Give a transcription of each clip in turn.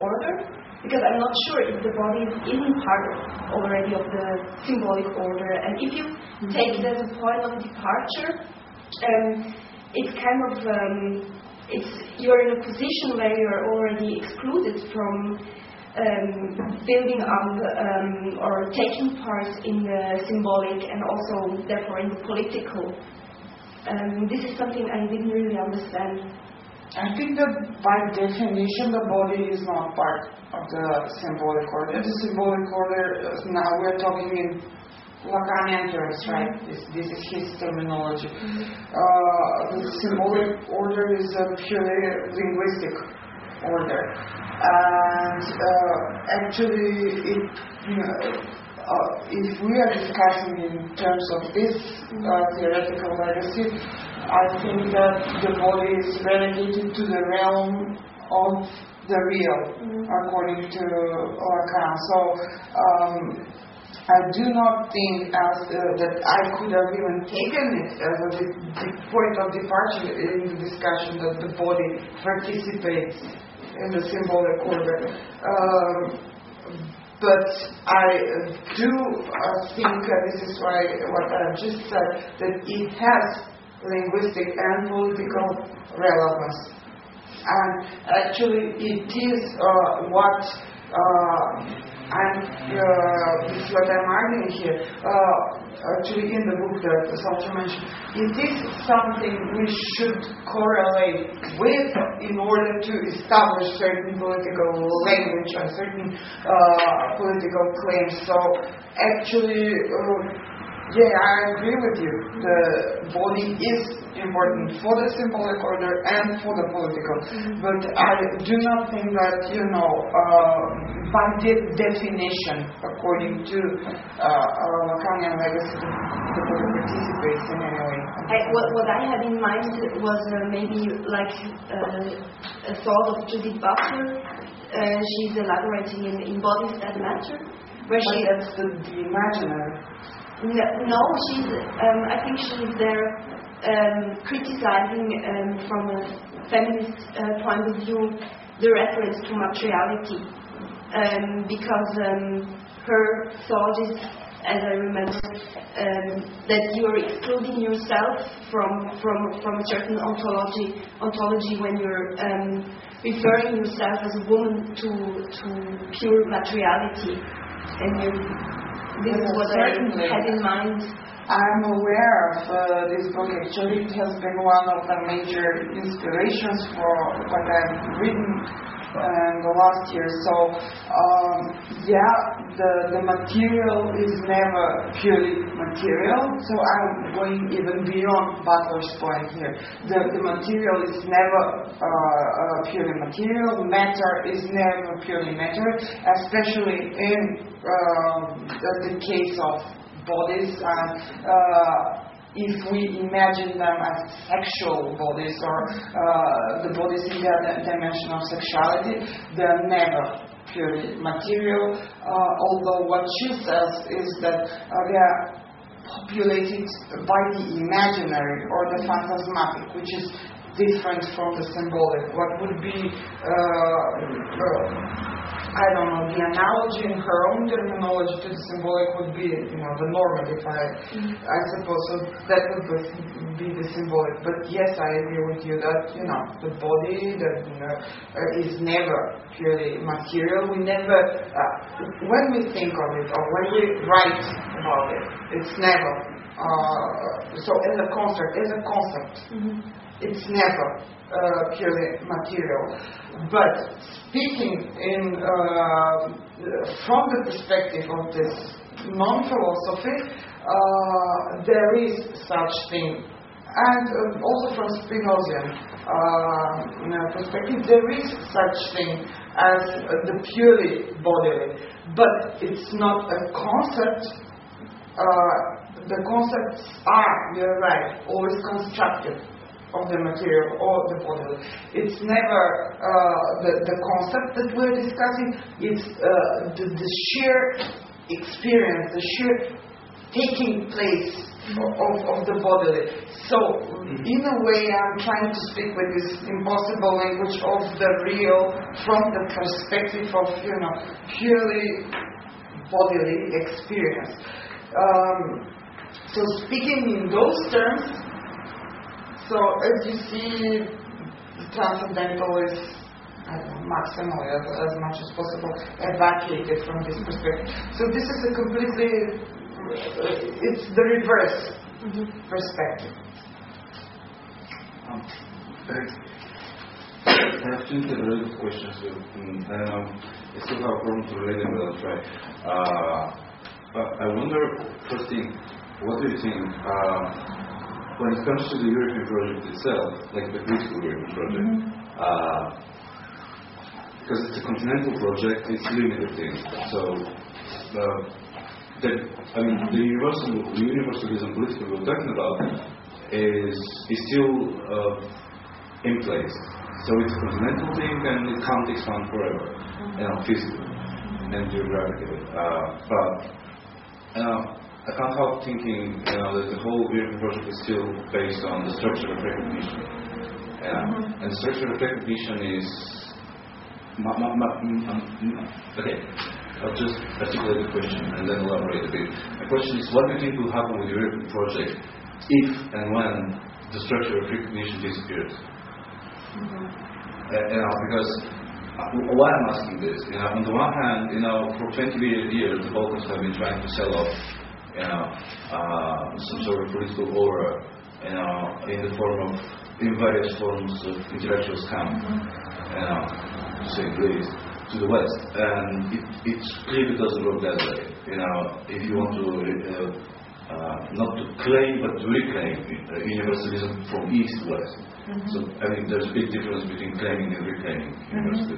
order, because I'm not sure if the body isn't part already of the symbolic order. And if you take it as a point of departure, it's kind of you're in a position where you're already excluded from building up or taking part in the symbolic and also therefore in the political. This is something I didn't really understand. I think that by definition the body is not part of the symbolic order. The symbolic order, now we're talking in Lacanian terms, right? This is his terminology. The symbolic order is a purely linguistic order. And actually, if we are discussing in terms of this theoretical legacy, I think that the body is relegated to the realm of the real, according to Lacan. So I do not think that I could have even taken it as a point of departure in the discussion that the body participates in the symbolic order. But I do think, this is why what I just said, that it has linguistic and political relevance. And actually it is what I'm arguing here. Actually in the book that Salcha mentioned, it is something we should correlate with in order to establish certain political language and certain political claims. So actually, I agree with you. The body is important for the symbolic order and for the political. But I do not think that, by definition, according to Lacanian legacy, the body participates in any way. What I had in mind was maybe like a thought of Judith Butler. She's elaborating in Bodies That Matter. That's the imaginary. No, she's. I think she's there criticizing from a feminist point of view the reference to materiality, because her thought is, as I remember, that you are excluding yourself from a certain ontology when you're referring yourself as a woman to pure materiality, and this is what I had in mind. I'm aware of this book. Actually, it has been one of the major inspirations for what I've written in the last year. So, the material is never purely material. So I'm going even beyond Butler's point here. The material is never purely material. Matter is never purely matter, especially in the case of bodies, and if we imagine them as sexual bodies or the bodies in their dimension of sexuality, they're never purely material, although what she says is that they are populated by the imaginary or the phantasmatic, which is different from the symbolic. What would be the analogy in her own terminology to the symbolic would be, the normative, I suppose. So that would be the symbolic. But yes, I agree with you that, the body that is never purely material. We never, when we think of it or when we write about it, it's never, so as a concept, it's never purely material. But speaking from the perspective of this non-philosophy, there is such thing, and also from Spinozian perspective, there is such thing as the purely bodily, but it's not a concept. The concepts are, you're right, always constructed of the material or the bodily. It's never the concept that we're discussing. It's the sheer experience, the sheer taking place of the bodily. So, in a way, I'm trying to speak with this impossible language of the real from the perspective of, purely bodily experience. So, speaking in those terms, so as you see, the transcendental is maximally, as much as possible, evacuated from this perspective. So, this is a completely, it's the reverse perspective. I have two related questions. I still have a problem to relate them, but I'll try. I wonder, first thing, what do you think, when it comes to the European project itself, like the political European project, because it's a continental project, it's limited things. So, the universalism political we're talking about is still in place. So it's a continental thing and it can't expand forever, physically and geographically. But I can't help thinking that the whole European project is still based on the structure of recognition. And the structure of recognition is okay. I'll just articulate the question and then elaborate a bit. The question is, what do you think will happen with the European project if and when the structure of recognition disappears? Because why I'm asking this, on the one hand, for 20 years, the Balkans have been trying to sell off, some sort of political aura, in the form of, in various forms of intellectual scam, to say the least, to the West, and it clearly doesn't work that way. If you want to not to claim but to reclaim universalism from east to west. So there's a big difference between claiming and reclaiming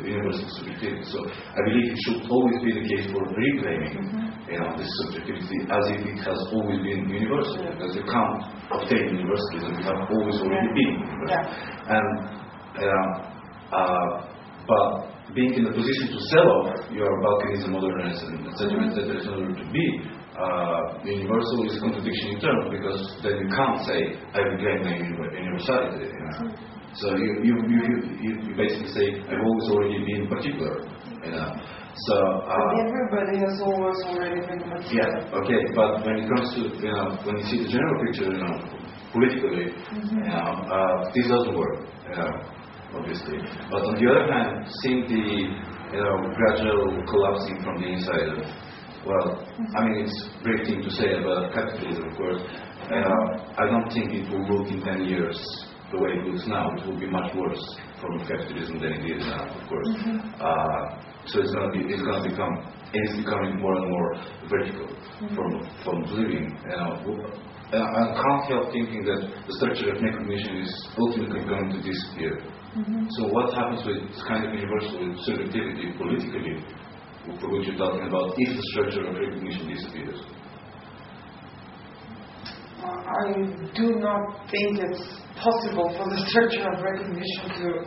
universal subjectivity. So I believe it should always be the case for reclaiming this subjectivity as if it has always been universal, because you can't obtain universalism, you have always already been universal. But being in a position to sell off your Balkanism, modernism, etc., in order to be universal is a contradiction in terms, because then you can't say, I reclaim my universality. So you basically say, I've always already been particular. So everybody has always already been particular. Yeah, okay, but when it comes to, when you see the general picture, politically, this doesn't work. Obviously. But on the other hand, seeing the gradual collapsing from the inside of, it's a great thing to say about capitalism, of course. I don't think it will look in 10 years the way it looks now. It will be much worse from capitalism than it is now, of course. So it's becoming more and more vertical from living. I can't help thinking that the structure of recognition is ultimately going to disappear. So what happens with this kind of universal subjectivity politically, for which you're talking about, if the structure of recognition disappears? I do not think it's possible for the structure of recognition to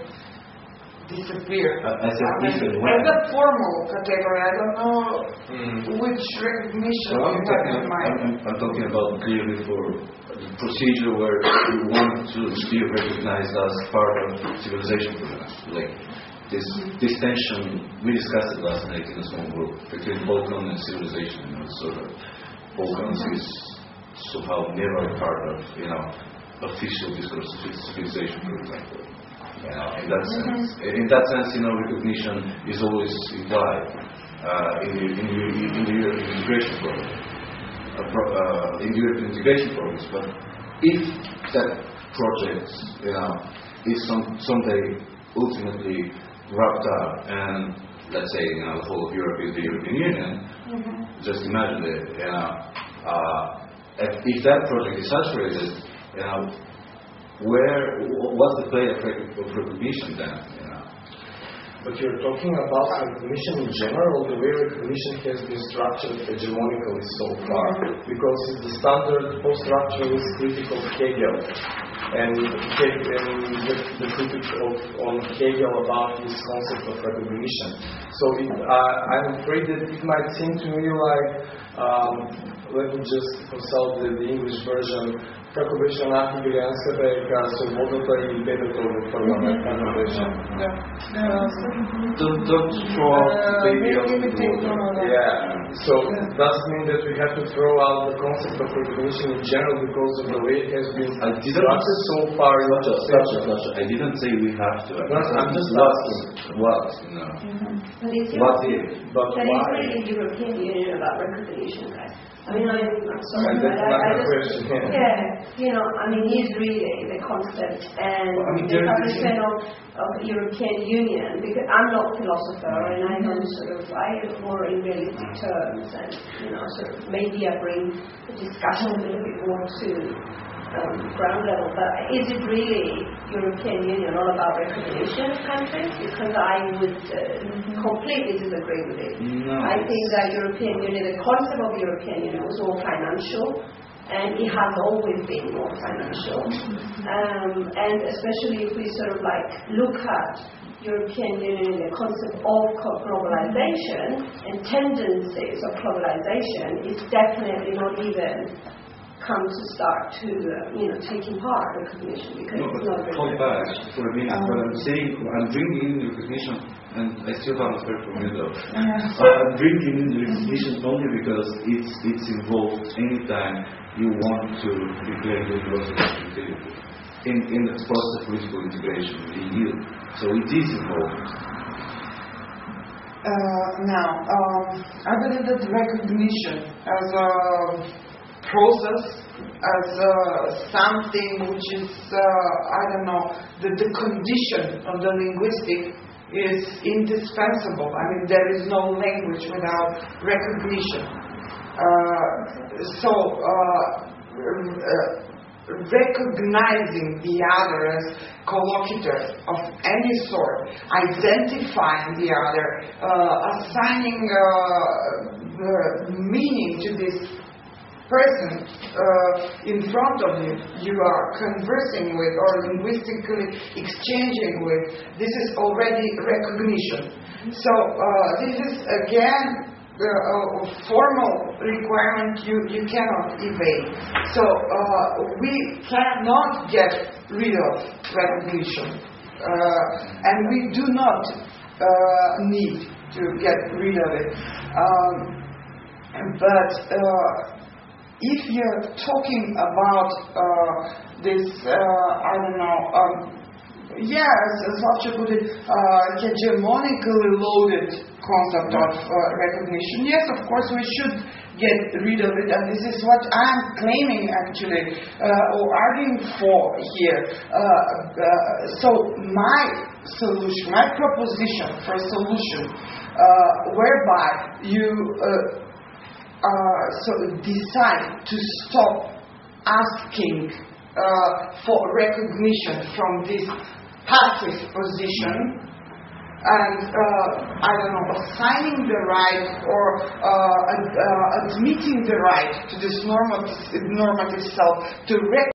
disappear. As a formal category, I don't know which recognition you have in mind. I'm talking about clearly for the procedure where you want to be recognized as part of civilization programs. Like this tension, we discussed it last night in a small group between Balkan and civilization. Sort of Balkans is somehow never a part of official discourse of civilization, for example. In that sense, recognition is always implied in the European integration program. In European integration programs, but if that project, is someday ultimately wrapped up, and let's say the whole of Europe is the European Union, just imagine it. If that project is saturated, what's the play of recognition then? But you're talking about recognition in general, the way recognition has been structured hegemonically so far, because the standard post-structuralist critic of Hegel, and the critic on Hegel about this concept of recognition. So I'm afraid that it might seem to me let me just consult the English version. Kako беше англијанската е ка свободата и бебето во парламент, како беше. Don't throw out the baby out the water. Yeah. So does it mean that we have to throw out the concept of recognition in general because of the way it has been structured so far? I didn't say we have to. I'm just asking. What? No. But it's What if? But But why? it's really the European Union about recognition, right? I mean, I'm sorry, That's but not I the just, question. yeah, I mean, he's really the concept and the definition of European Union, because I'm not a philosopher and I don't I am more in realistic terms and, sort of maybe I bring the discussion a little bit more to ground level, but is it really European Union all about recognition of countries? Because I would completely disagree with it. No. I think that European Union, the concept of European Union was more financial, and it has always been more financial. And especially if we sort of like look at European Union in the concept of globalization and tendencies of globalization, it's definitely not even come to start to, taking part in recognition, because it's not hold back for a minute. What I'm saying, I'm bringing in recognition, and I still haven't heard from you though. I'm bringing in recognition only because it's involved anytime you want to declare universal utility in the process of political integration with the EU. So it is involved. Now, I believe that recognition as a process, as something which is, the condition of the linguistic is indispensable. I mean, there is no language without recognition. Recognizing the other as collocator of any sort, identifying the other, assigning meaning to this person in front of you are conversing with or linguistically exchanging with, this is already recognition. So this is again a formal requirement you cannot evade. So we cannot get rid of recognition, and we do not need to get rid of it. But if you're talking about this, as Slavče put it, hegemonically loaded concept of recognition, yes, of course we should get rid of it, and this is what I'm claiming actually, or arguing for here. So my solution, my proposition for a solution, whereby you decide to stop asking for recognition from this passive position and assigning the right or admitting the right to this normative self to